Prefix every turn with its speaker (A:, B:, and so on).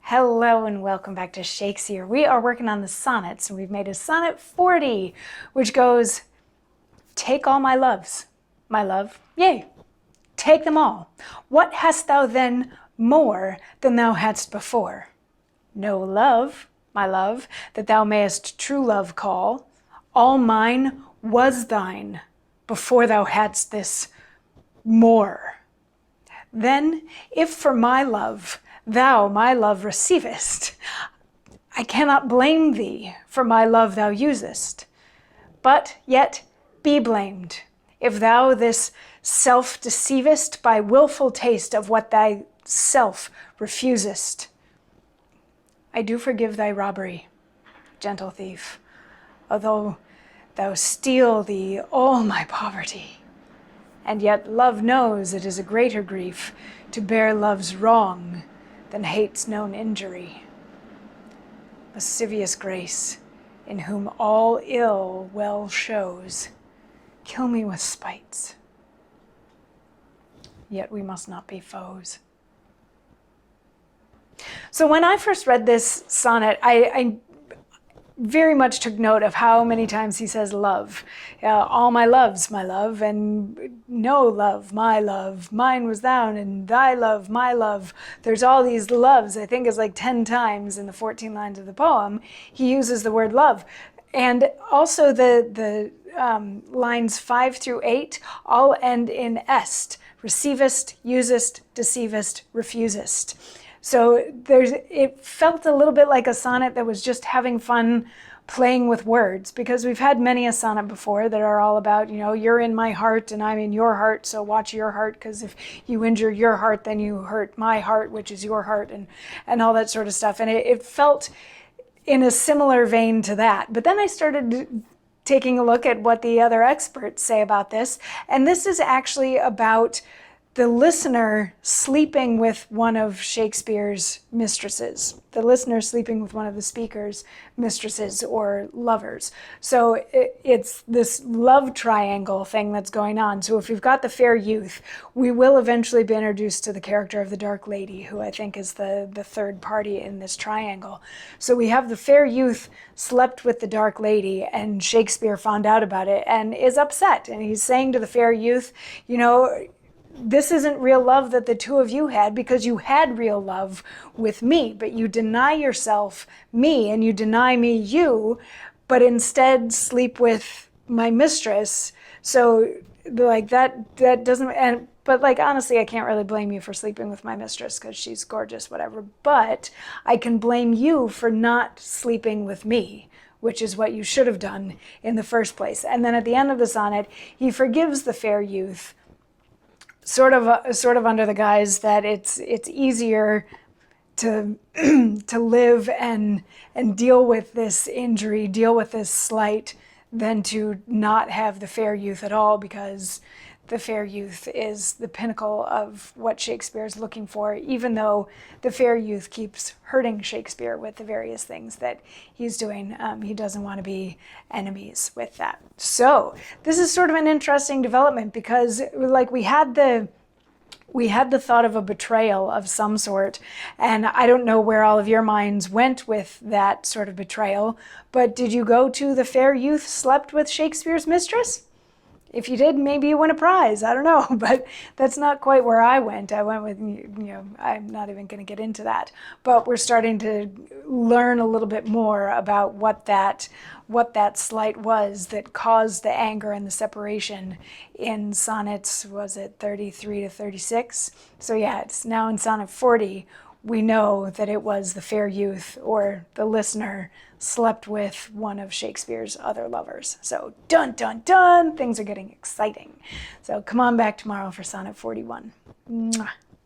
A: Hello and welcome back to Shakesyear. We are working on the sonnets and we've made a sonnet 40, which goes, take all my loves, my love, yea, take them all. What hast thou then more than thou hadst before? No love, my love, that thou mayest true love call. All mine was thine before thou hadst this more. Then, if for my love thou my love receivest, I cannot blame thee for my love thou usest, but yet be blamed if thou this self deceivest by wilful taste of what thy self refusest. I do forgive thy robbery, gentle thief, although thou steal thee all my poverty. And yet love knows it is a greater grief to bear love's wrong than hate's known injury. Lascivious grace, in whom all ill well shows, kill me with spites, yet we must not be foes. So when I first read this sonnet, I very much took note of how many times he says love. All my loves, my love, and no love, my love, mine was thou, and thy love, my love. There's all these loves. I think it's like 10 times in the 14 lines of the poem, he uses the word love. And also the lines 5 through 8 all end in est. Receivest, usest, deceivest, refusest. So it felt a little bit like a sonnet that was just having fun playing with words, because we've had many a sonnet before that are all about, you're in my heart and I'm in your heart, so watch your heart, because if you injure your heart, then you hurt my heart, which is your heart, and all that sort of stuff. And it felt in a similar vein to that. But then I started taking a look at what the other experts say about this, and this is actually about the listener sleeping with one of Shakespeare's mistresses, the listener sleeping with one of the speaker's mistresses or lovers. So it's this love triangle thing that's going on. So if we've got the fair youth, we will eventually be introduced to the character of the dark lady, who I think is the third party in this triangle. So we have the fair youth slept with the dark lady, and Shakespeare found out about it and is upset. And he's saying to the fair youth, this isn't real love that the two of you had, because you had real love with me, but you deny yourself me and you deny me you, but instead sleep with my mistress. So like that doesn't, but honestly, I can't really blame you for sleeping with my mistress because she's gorgeous, whatever, but I can blame you for not sleeping with me, which is what you should have done in the first place. And then at the end of the sonnet, he forgives the fair youth, sort of under the guise that it's easier to live and deal with this injury, deal with this slight, than to not have the fair youth at all, because the fair youth is the pinnacle of what Shakespeare is looking for, even though the fair youth keeps hurting Shakespeare with the various things that he's doing. He doesn't want to be enemies with that. So this is sort of an interesting development, because we had the thought of a betrayal of some sort, and I don't know where all of your minds went with that sort of betrayal, but did you go to the fair youth slept with Shakespeare's mistress? If you did, maybe you win a prize. I don't know, but that's not quite where I went. I went with, I'm not even going to get into that. But we're starting to learn a little bit more about what that slight was that caused the anger and the separation in sonnets, was it 33 to 36? So yeah, it's now in sonnet 40. We know that it was the fair youth, or the listener, slept with one of Shakespeare's other lovers. So dun, dun, dun, things are getting exciting. So come on back tomorrow for sonnet 41. Mwah.